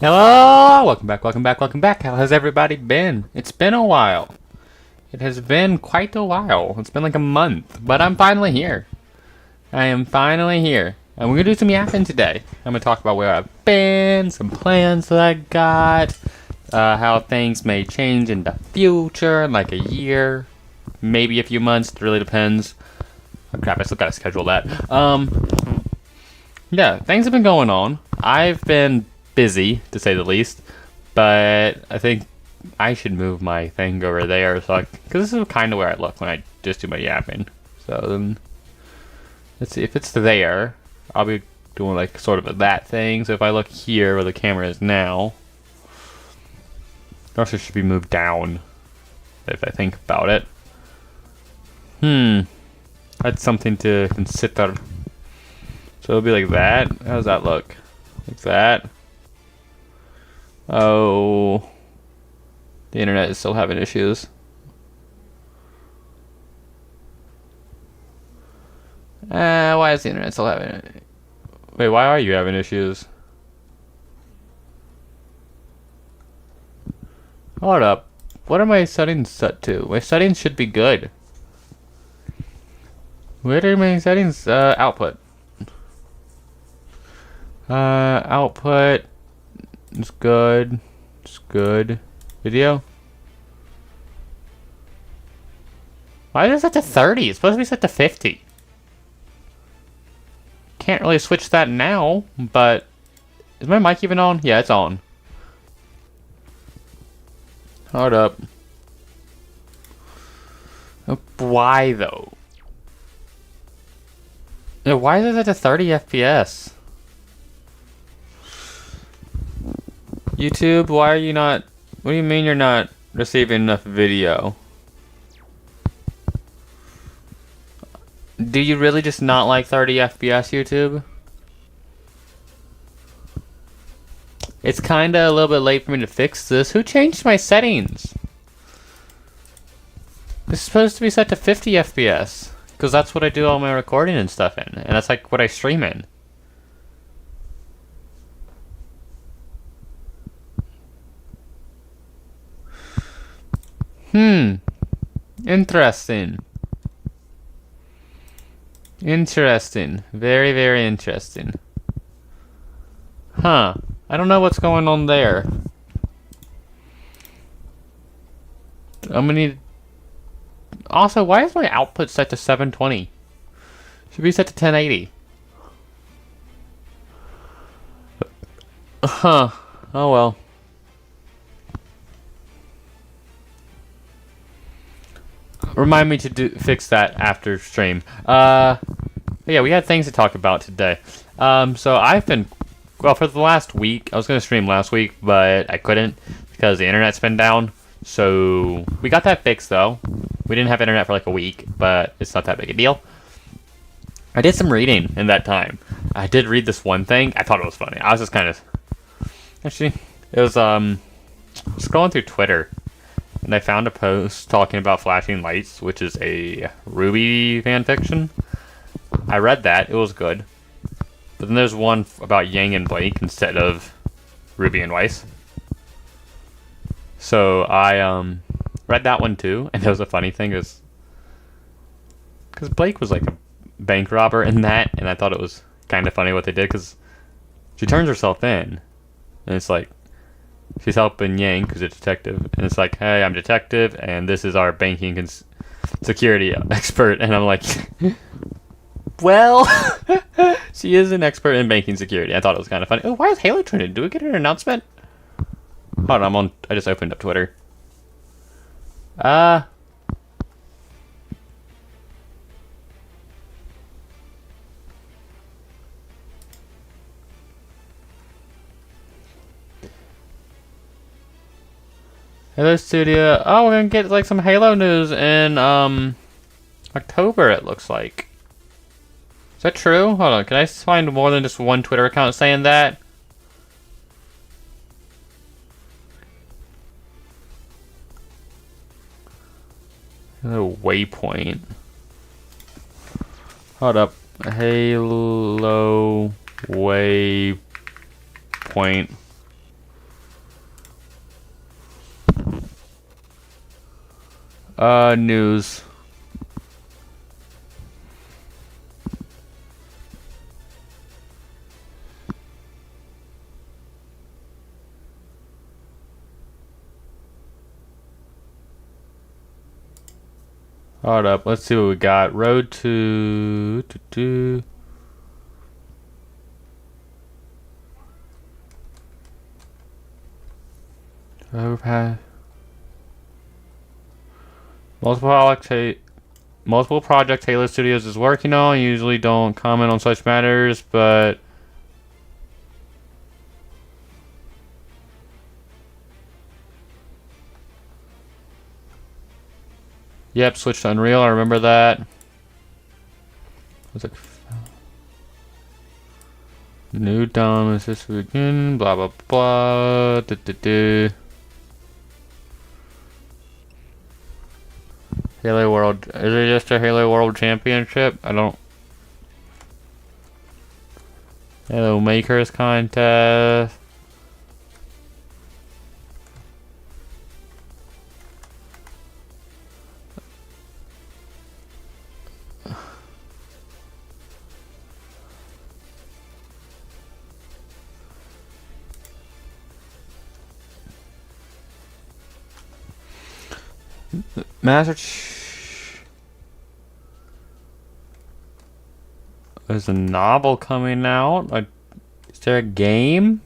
Hello! Welcome back. How has everybody been? It's been a while. It has been quite a while. It's been like a month, but I'm finally here. I am finally here. And we're gonna do some yapping today. I'm gonna talk about where I've been, some plans that I got, how things may change in the future, in like a year, maybe a few months, it really depends. Oh crap, I still gotta schedule that. Yeah, things have been going on. I've been busy, to say the least, but I think I should move my thing over there, so because this is kind of where I look when I just do my yapping. So then, let's see if it's there. I'll be doing like sort of that thing. So if I look here where the camera is now, it also should be moved down. If I think about it, that's something to consider. So it'll be like that. How does that look? Like that. Oh, the internet is still having issues. Why is the internet still having it? Wait, why are you having issues? Hold up. What are my settings set to? My settings should be good. Where are my settings? Output. Output. It's good. It's good. Video. Why is it set to 30? It's supposed to be set to 50. Can't really switch that now, but is my mic even on? Yeah, it's on. Hold up. Why though? Yeah, why is it set to 30 FPS? YouTube, why are you not... What do you mean you're not receiving enough video? Do you really just not like 30 FPS, YouTube? It's kinda a little bit late for me to fix this. Who changed my settings? This is supposed to be set to 50 FPS. Because that's what I do all my recording and stuff in. And that's like what I stream in. Interesting. Interesting. Very, very interesting. Huh. I don't know what's going on there. I'm gonna need... Also, why is my output set to 720? Should be set to 1080. Huh. Oh well. Remind me to fix that after stream. Yeah, we had things to talk about today. So I've been, well, for the last week, I was going to stream last week, but I couldn't because the internet's been down. So we got that fixed though. We didn't have internet for like a week, but it's not that big a deal. I did some reading in that time. I did read this one thing. I thought it was funny. I was just kind of, actually, it was, scrolling through Twitter. And I found a post talking about flashing lights, which is a Ruby fanfiction. I read that. It was good. But then there's one about Yang and Blake instead of Ruby and Weiss. So I read that one too. And there was a funny thing is... because Blake was like a bank robber in that. And I thought it was kind of funny what they did. Because she turns herself in. And it's like... she's helping Yang, who's a detective, and it's like, hey, I'm a detective, and this is our banking security expert, and I'm like, well, she is an expert in banking security. I thought it was kind of funny. Oh, why is Halo trending? Do we get an announcement? Hold on, I just opened up Twitter. Halo Studio. Oh, we're gonna get like some Halo news in October, it looks like. Is that true? Hold on, can I find more than just one Twitter account saying that? Halo Waypoint. Hold up. Halo Waypoint. News. Hold up, let's see what we got. Road to overpass. Multiple projects Halo Studios is working on. Usually don't comment on such matters, but yep, switched to Unreal. I remember that. Was it new DOM is this begin? Blah blah blah. Halo World. Is it just a Halo World Championship? I don't. Halo Makers Contest. There's a novel coming out. Is there a game?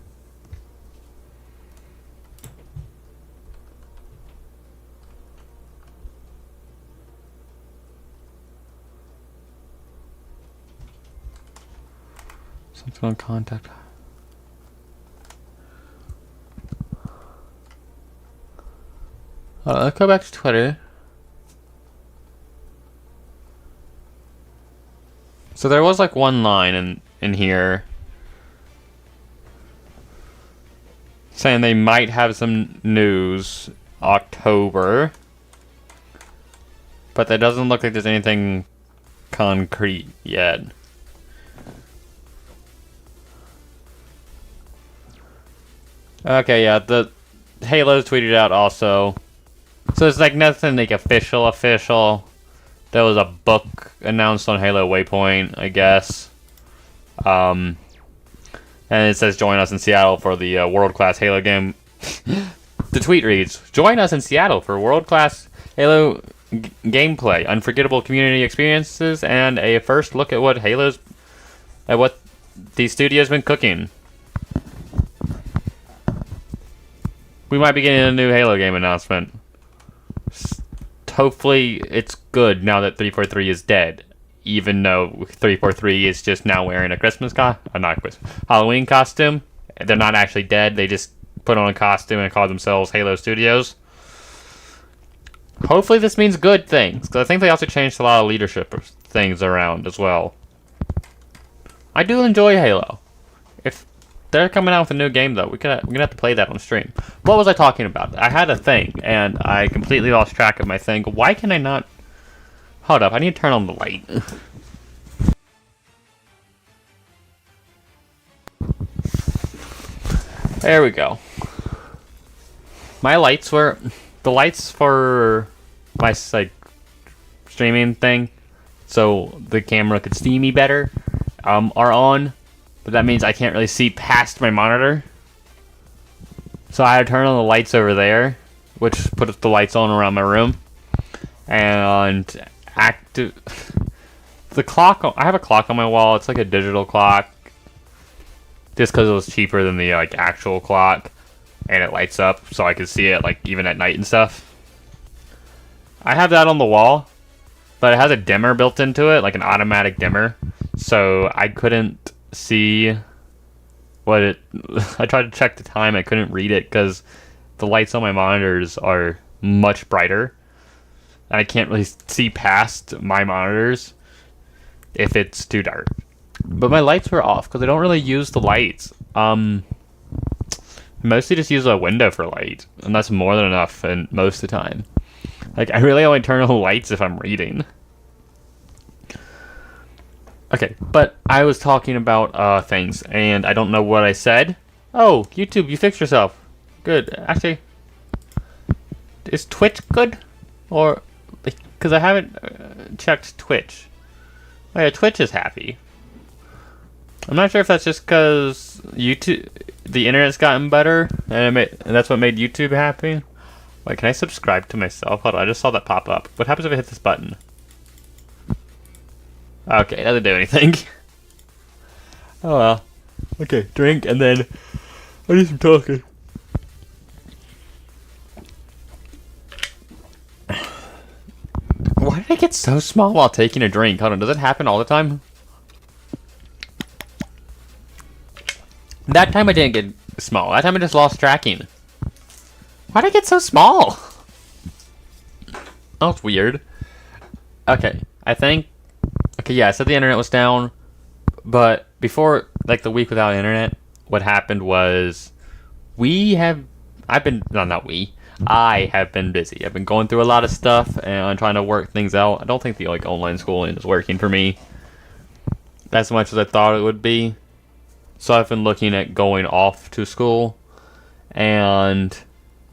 Something on contact. Let's go back to Twitter. So there was like one line in here saying they might have some news October, but that doesn't look like there's anything concrete yet. Okay, yeah, the Halo's tweeted out also. So it's like nothing like official. There was a book announced on Halo Waypoint, I guess. And it says join us in Seattle for the world-class Halo game. The tweet reads, join us in Seattle for world-class Halo gameplay, unforgettable community experiences, and a first look at what the studio's been cooking. We might be getting a new Halo game announcement. Hopefully it's good now that 343 is dead. Even though 343 is just now wearing a Halloween costume. They're not actually dead. They just put on a costume and call themselves Halo Studios. Hopefully this means good things. Because I think they also changed a lot of leadership things around as well. I do enjoy Halo. If they're coming out with a new game, though, we're gonna have to play that on stream. What was I talking about? I had a thing, and I completely lost track of my thing. Why can I not... Hold up, I need to turn on the light. There we go. My lights were... The lights for my, like, streaming thing, so the camera could see me better, are on. But that means I can't really see past my monitor. So I had to turn on the lights over there, which puts the lights on around my room. And the clock, I have a clock on my wall. It's like a digital clock. Just because it was cheaper than the like actual clock. And it lights up so I can see it like even at night and stuff. I have that on the wall. But it has a dimmer built into it, like an automatic dimmer. So I couldn't see what it... I tried to check the time, I couldn't read it because the lights on my monitors are much brighter. And I can't really see past my monitors if it's too dark. But my lights were off because I don't really use the lights. Mostly just use a window for light. And that's more than enough and most of the time. Like, I really only turn on the lights if I'm reading. Okay, but I was talking about things, and I don't know what I said. Oh, YouTube, you fixed yourself. Good. Actually, is Twitch good? Or because I haven't checked Twitch. Oh yeah, Twitch is happy. I'm not sure if that's just because YouTube, the internet's gotten better, and that's what made YouTube happy. Wait, can I subscribe to myself? Hold on, I just saw that pop up. What happens if I hit this button? Okay, it doesn't do anything. Oh well. Okay, drink and then I do some talking. Why did I get so small while taking a drink? Hold on, does it happen all the time? That time I didn't get small. That time I just lost tracking. Why did I get so small? Oh, it's weird. Okay, I think... Okay, yeah, I said the internet was down. But before, like, the week without internet, what happened was... I have been busy. I've been going through a lot of stuff and trying to work things out. I don't think the, like, online schooling is working for me as much as I thought it would be. So I've been looking at going off to school, and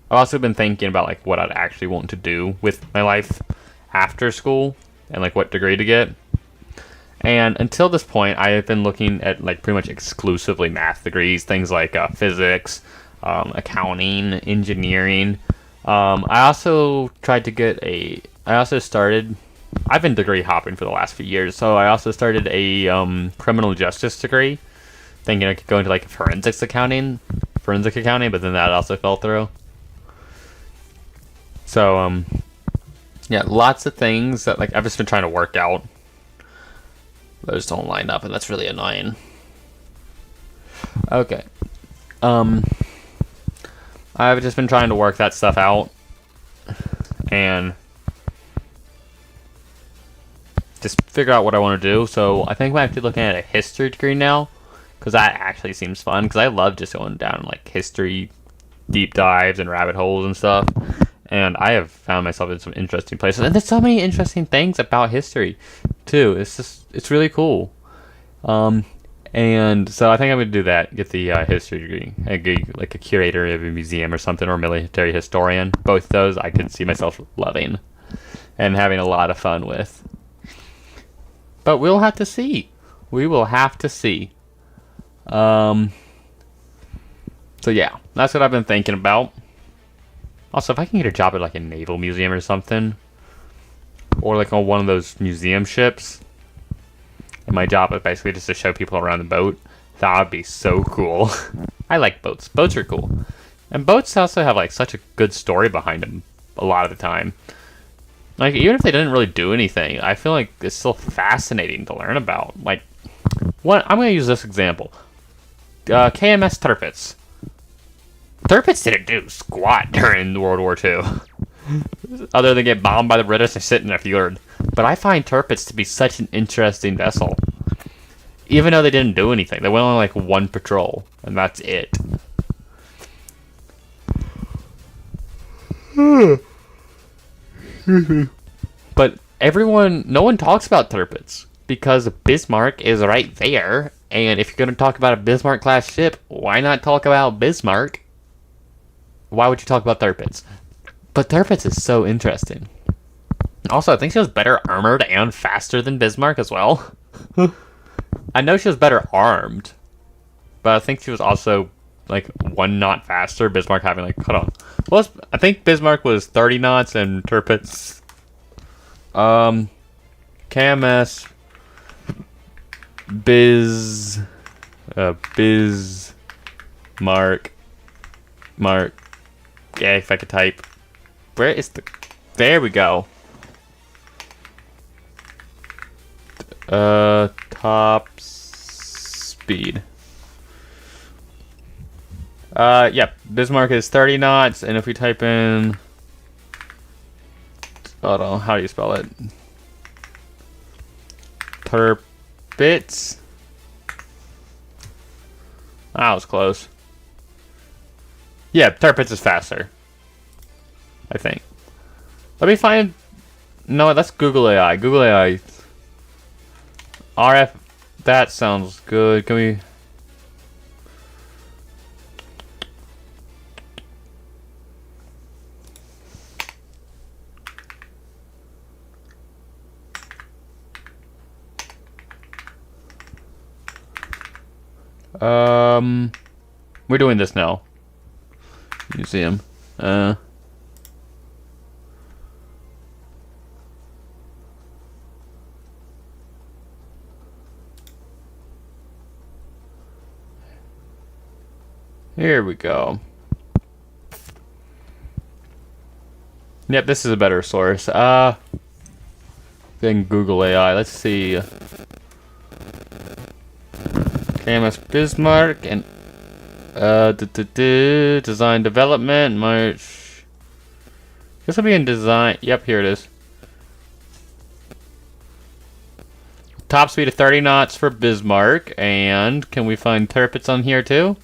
I've also been thinking about like what I'd actually want to do with my life after school and like what degree to get. And until this point, I have been looking at like pretty much exclusively math degrees, things like physics, accounting, engineering. I also tried to get I've been degree hopping for the last few years, so I also started a criminal justice degree, thinking I could go into like forensic accounting, but then that also fell through. So yeah, lots of things that like I've just been trying to work out. Those don't line up, and that's really annoying. Okay. I've just been trying to work that stuff out and just figure out what I want to do. So I think I'm actually looking at a history degree now, because that actually seems fun, because I love just going down like history deep dives and rabbit holes and stuff. And I have found myself in some interesting places. And there's so many interesting things about history, too. It's really cool. And so I think I'm going to do that. Get the history degree. Like a curator of a museum or something, or a military historian. Both of those I could see myself loving and having a lot of fun with. But we'll have to see. We will have to see. So yeah, that's what I've been thinking about. Also, if I can get a job at like a naval museum or something, or like on one of those museum ships, and my job is basically just to show people around the boat, that would be so cool. I like boats. Boats are cool. And boats also have like such a good story behind them a lot of the time. Like, even if they didn't really do anything, I feel like it's still fascinating to learn about. Like, I'm going to use this example. KMS Tirpitz. Tirpitz didn't do squat during World War II. Other than get bombed by the British and sit in a fjord. But I find Tirpitz to be such an interesting vessel. Even though they didn't do anything. They went on like one patrol. And that's it. But no one talks about Tirpitz. Because Bismarck is right there. And if you're going to talk about a Bismarck-class ship, why not talk about Bismarck? Why would you talk about Tirpitz? But Tirpitz is so interesting. Also, I think she was better armored and faster than Bismarck as well. I know she was better armed, but I think she was also like 1 knot faster. Bismarck having like, hold on. Well, I think Bismarck was 30 knots and Tirpitz, KMS, Mark. Yeah, if I could type. Where is the... There we go. Top speed. Yep. Bismarck is 30 knots, and if we type in... Hold on, how do you spell it? Tirpitz. That was close. Yeah, Tirpitz is faster. I think. Let me find... No, that's Google AI. Google AI. RF... That sounds good. Can we... We're doing this now. Museum. Here we go. Yep, this is a better source. Than Google AI. Let's see. Camus Bismarck and design development March. This will be in design. Yep, here it is. Top speed of 30 knots for Bismarck, and can we find Tirpitz on here too?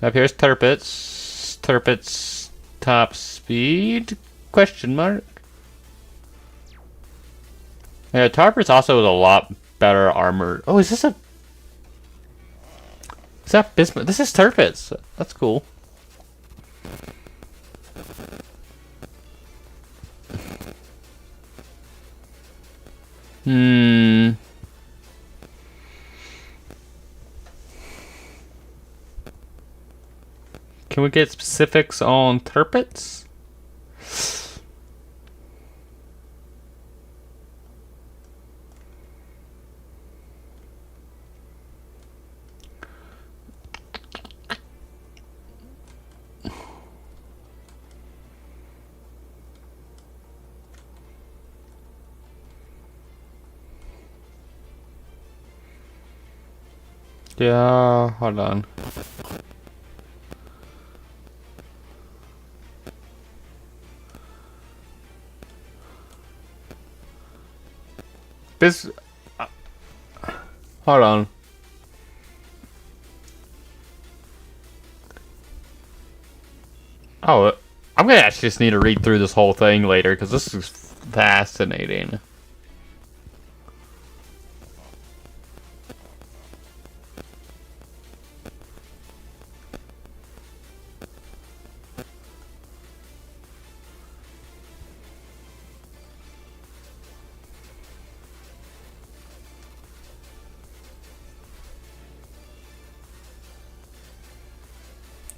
Up here's Tirpitz. Tirpitz top speed? Question mark. Yeah, Tirpitz also is a lot better armored. Oh, is this a? Is that Bismarck? This is Tirpitz. That's cool. Can we get specifics on Tirpitz? Yeah, hold on. Hold on. Oh, I'm gonna actually just need to read through this whole thing later because this is fascinating.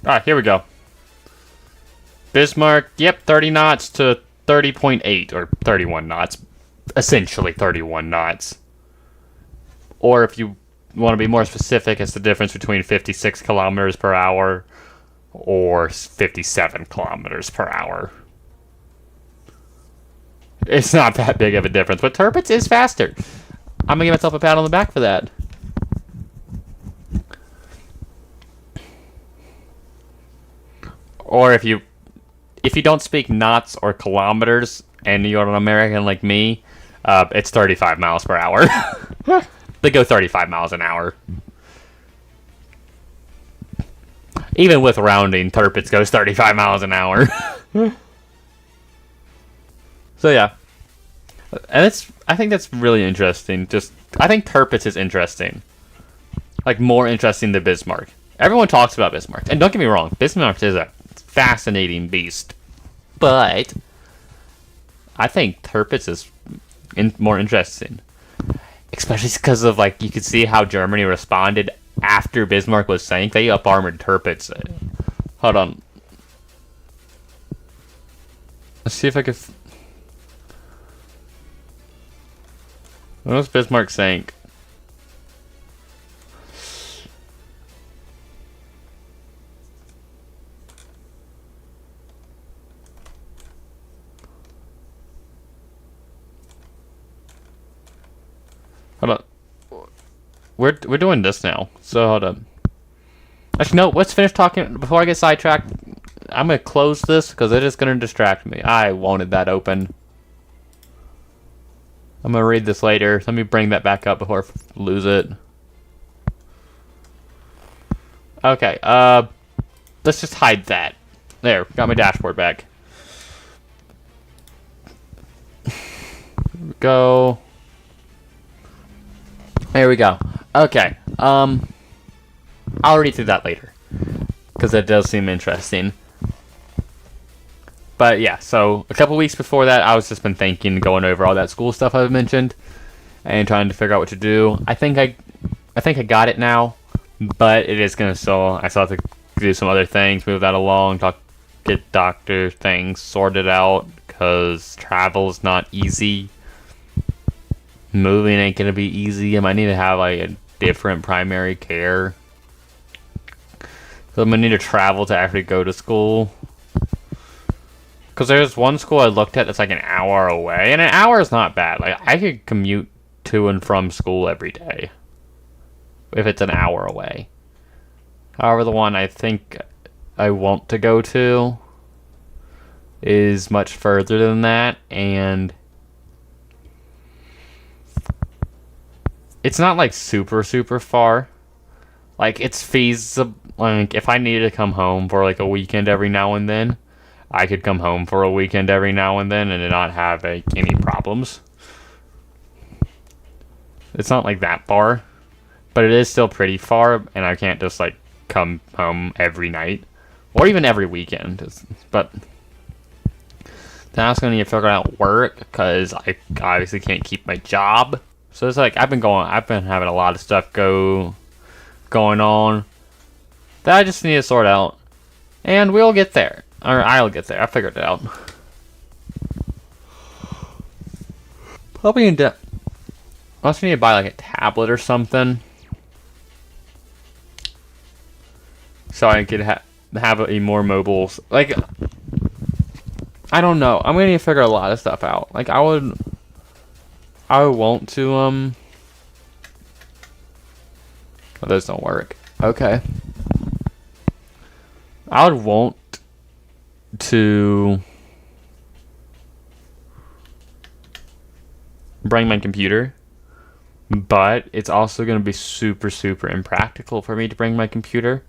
Alright, here we go. Bismarck, yep, 30 knots to 30.8, or 31 knots. Essentially 31 knots. Or if you want to be more specific, it's the difference between 56 kilometers per hour or 57 kilometers per hour. It's not that big of a difference, but Tirpitz is faster. I'm gonna give myself a pat on the back for that. Or if you don't speak knots or kilometers and you're an American like me, it's 35 miles per hour. They go 35 miles an hour. Even with rounding, Tirpitz goes 35 miles an hour. So yeah. And I think that's really interesting. I think Tirpitz is interesting. Like, more interesting than Bismarck. Everyone talks about Bismarck. And don't get me wrong, Bismarck is a fascinating beast. But I think Tirpitz is more interesting. Especially because of, like, you could see how Germany responded after Bismarck was sank. They up-armored Tirpitz. Hold on. Let's see if I can... When was Bismarck sank? Hold on. We're doing this now. So hold on. Actually, no. Let's finish talking before I get sidetracked. I'm gonna close this because it is gonna distract me. I wanted that open. I'm gonna read this later. Let me bring that back up before I lose it. Okay. Let's just hide that. There. Got my dashboard back. Here we go. There we go. Okay. I'll read through that later because that does seem interesting. But yeah, so a couple weeks before that, I was just been thinking, going over all that school stuff I've mentioned, and trying to figure out what to do. I think I got it now, but it is gonna still. I still have to do some other things, move that along, get doctor things sorted out, because travel is not easy. Moving ain't gonna be easy. I might need to have like a different primary care. So I'm gonna need to travel to actually go to school. Because there's one school I looked at that's like an hour away, and an hour is not bad. Like, I could commute to and from school every day if it's an hour away. However, the one I think I want to go to is much further than that, and it's not like super far. Like, it's feasible. Like, if I needed to come home for like a weekend every now and then, I could come home for a weekend every now and then and not have like any problems. It's not like that far, but it is still pretty far, and I can't just like come home every night or even every weekend. But then I was gonna need to figure out work, because I obviously can't keep my job. So it's like I've been having a lot of stuff going on that I just need to sort out, and we'll get there. Or I'll get there. I figured it out. Probably need to. I also need to buy like a tablet or something, so I could have a more mobile. Like, I don't know. I'm gonna need to figure a lot of stuff out. Like, I would want to Oh, those don't work. Okay. I would want to bring my computer, but it's also going to be super impractical for me to bring my computer.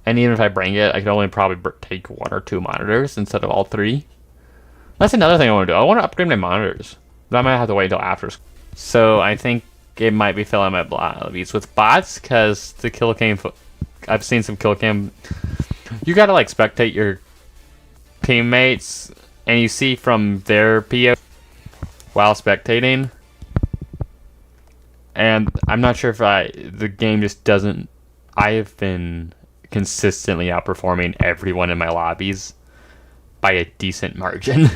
And even if I bring it, I could only probably take 1 or 2 monitors instead of all 3. That's another thing I want to do. I want to upgrade my monitors, but I might have to wait until after school. So I think it might be filling my lobbies with bots, because the kill cam. I've seen some kill cam. You gotta like spectate your teammates, and you see from their PO while spectating, and I'm not sure if the game just doesn't. I have been consistently outperforming everyone in my lobbies by a decent margin.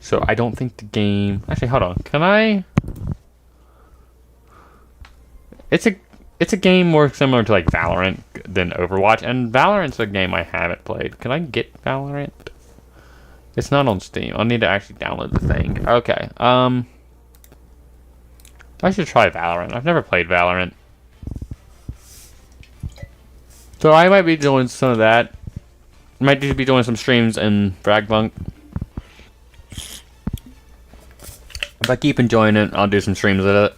So I don't think the game. Actually, hold on. Can I? It's a game more similar to like Valorant than Overwatch, and Valorant's a game I haven't played. Can I get Valorant? It's not on Steam. I'll need to actually download the thing. Okay. I should try Valorant. I've never played Valorant. So I might be doing some of that. Might be doing some streams in Fragbunk. If I keep enjoying it, I'll do some streams of it.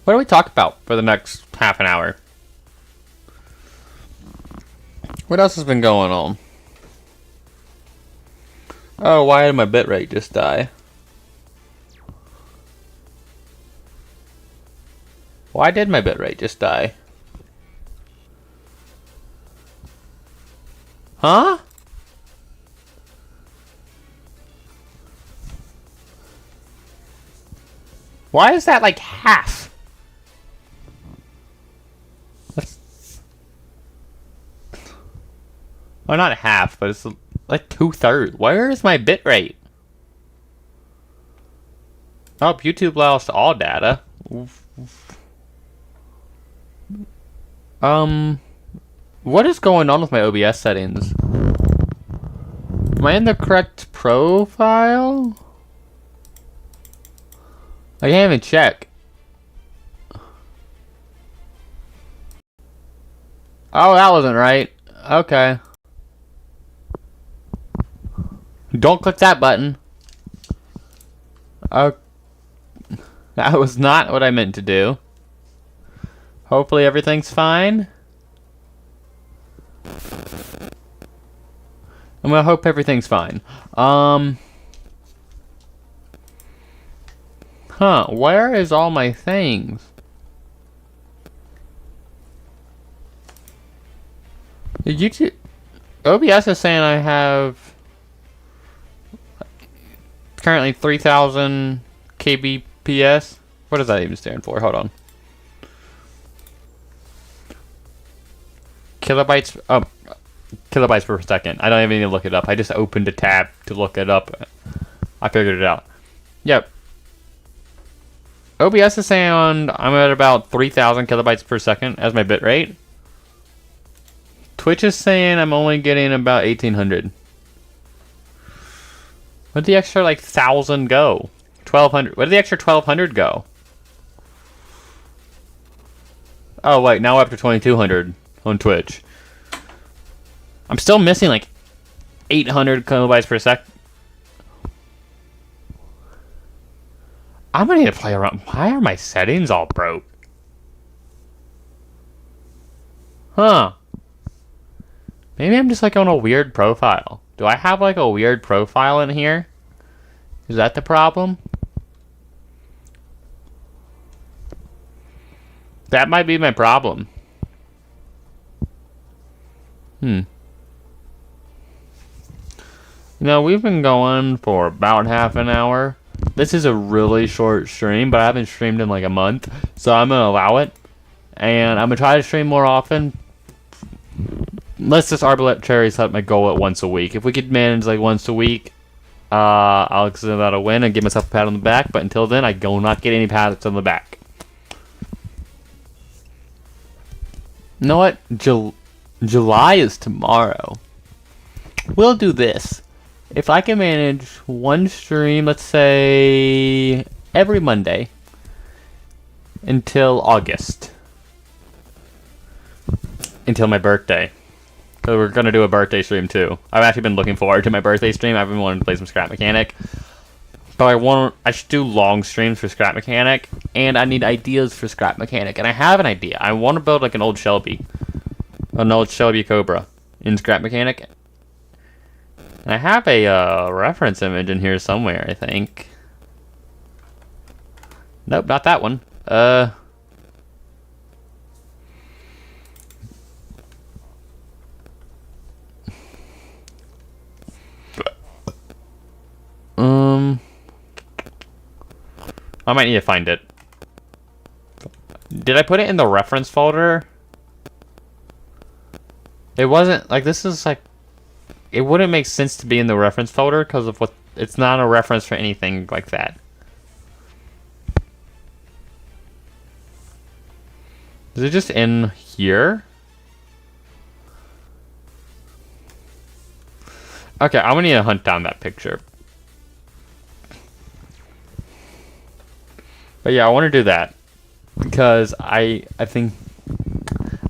What do we talk about for the next half an hour? What else has been going on? Oh, why did my bitrate just die? Why did my bitrate just die? Huh? Why is that like half? Well, not half, but it's like 2/3. Where is my bitrate? Oh, YouTube lost all data. What is going on with my OBS settings? Am I in the correct profile? I can't even check. Oh, that wasn't right. Okay. Don't click that button. That was not what I meant to do. Hopefully everything's fine. I'm gonna hope everything's fine. Where is all my things? Did YouTube... OBS is saying I have currently 3,000 KB FPS. What does that even stand for? Hold on. Kilobytes. Oh, kilobytes per second. I don't even need to look it up. I just opened a tab to look it up. I figured it out. Yep. OBS is saying I'm at about 3,000 kilobytes per second as my bit rate. Twitch is saying I'm only getting about 1,800. Where'd the extra like 1,000 go? 1,200. Where did the extra 1,200 go? Oh wait, now up to 2,200 on Twitch. I'm still missing like 800 kilobytes per sec. I'm gonna need to play around. Why are my settings all broke? Huh. Maybe I'm just like on a weird profile. Do I have like a weird profile in here? Is that the problem? That might be my problem. You know, we've been going for about half an hour. This is a really short stream, but I haven't streamed in like a month, so I'm gonna allow it. And I'm gonna try to stream more often. Let's just arbitrarily set my goal at once a week. If we could manage like once a week, I'll consider that a win and give myself a pat on the back. But until then, I will not get any pats on the back. You know what? July is tomorrow. We'll do this. If I can manage one stream, let's say every Monday until August. Until my birthday. So we're going to do a birthday stream too. I've actually been looking forward to my birthday stream. I've been wanting to play some Scrap Mechanic. But I should do long streams for Scrap Mechanic. And I need ideas for Scrap Mechanic. And I have an idea. I want to build like an old Shelby. An old Shelby Cobra in Scrap Mechanic. And I have a reference image in here somewhere, I think. Nope, not that one. I might need to find it. Did I put it in the reference folder? It wasn't, like, this is, like, it wouldn't make sense to be in the reference folder because of what, it's not a reference for anything like that. Is it just in here? Okay, I'm gonna need to hunt down that picture. But yeah, I want to do that. Because I think...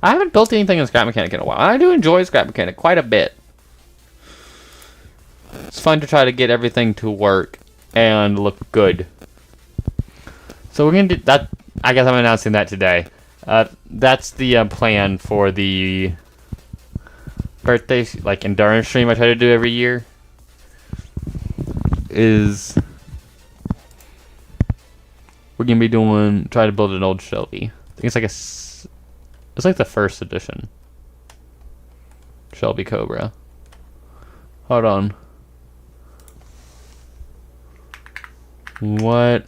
I haven't built anything in Scrap Mechanic in a while. I do enjoy Scrap Mechanic quite a bit. It's fun to try to get everything to work and look good. So we're going to do that. I guess I'm announcing that today. That's the plan for the birthday, like, endurance stream I try to do every year. Is... we're going to be try to build an old Shelby. I think it's like it's like the first edition. Shelby Cobra. Hold on. What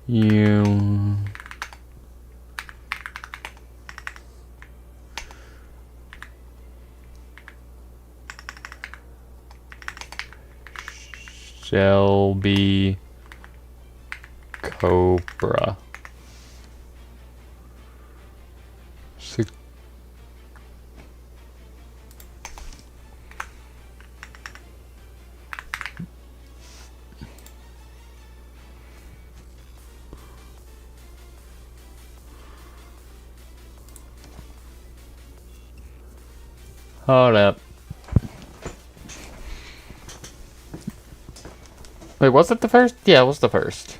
you... Shelby Cobra. Hold up. Wait, was it the first? Yeah, it was the first.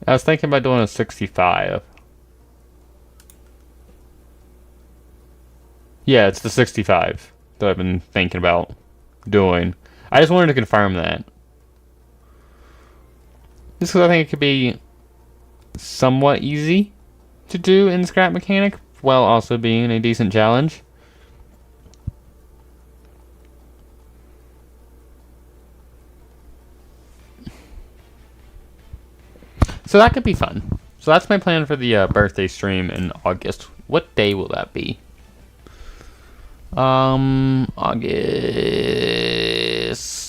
I was thinking about doing a 65. Yeah, it's the 65 that I've been thinking about doing. I just wanted to confirm that. Just because I think it could be somewhat easy to do in Scrap Mechanic, while also being a decent challenge. So that could be fun. So that's my plan for the birthday stream in August. What day will that be? August.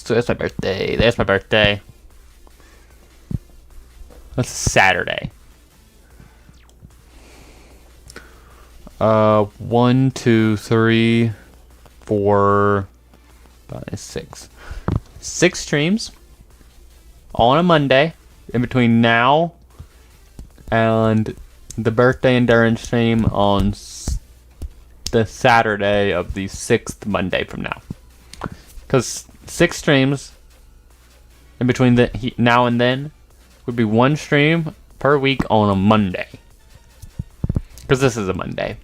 So that's my birthday. That's my birthday. That's Saturday. 1, 2, 3, 4, 5, 6. 6 streams on a Monday in between now and the birthday endurance stream on the Saturday of the 6th Monday from now. Because 6 streams in between now and then would be 1 stream per week on a Monday. Because this is a Monday.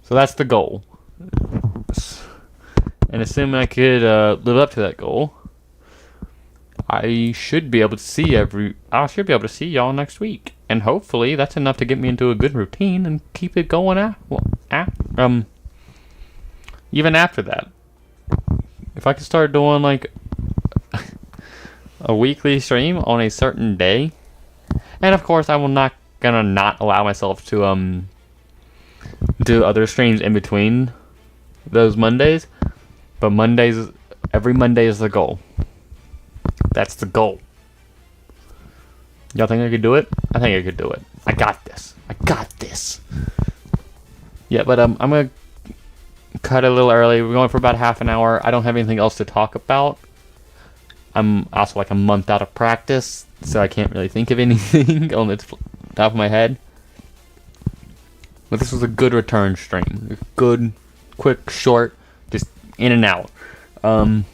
So that's the goal. And assuming I could live up to that goal, I should be able to see y'all next week. And hopefully that's enough to get me into a good routine and keep it going even after that. If I could start doing like a weekly stream on a certain day, and of course I will not allow myself to do other streams in between those Mondays, but every Monday is the goal. That's the goal. Y'all think I could do it? I think I could do it. I got this. Yeah, but I'm gonna cut a little early. We're going for about half an hour. I don't have anything else to talk about. I'm also like a month out of practice, so I can't really think of anything on the top of my head. But this was a good return stream. Good, quick, short, just in and out. I am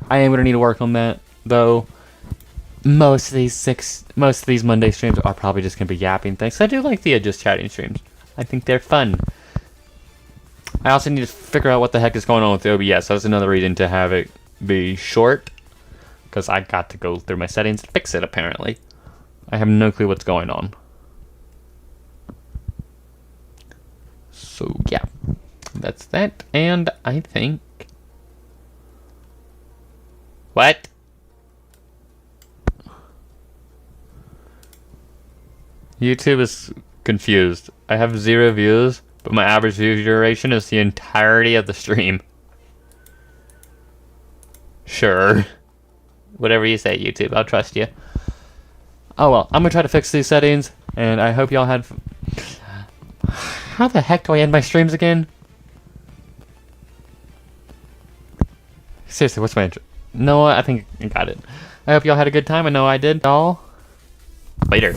gonna need to work on that though. Most of these Monday streams are probably just gonna be yapping things. I do like the just chatting streams. I think they're fun. I also need to figure out what the heck is going on with the OBS. That's another reason to have it be short, because I got to go through my settings and fix it. Apparently, I have no clue what's going on. So yeah, that's that. And I think what? YouTube is confused. I have 0 views, but my average view duration is the entirety of the stream. Sure. Whatever you say, YouTube. I'll trust you. Oh well, I'm gonna try to fix these settings, and I hope y'all had... How the heck do I end my streams again? Seriously, what's my intro? No, I think I got it. I hope y'all had a good time. I know I did. Y'all, later.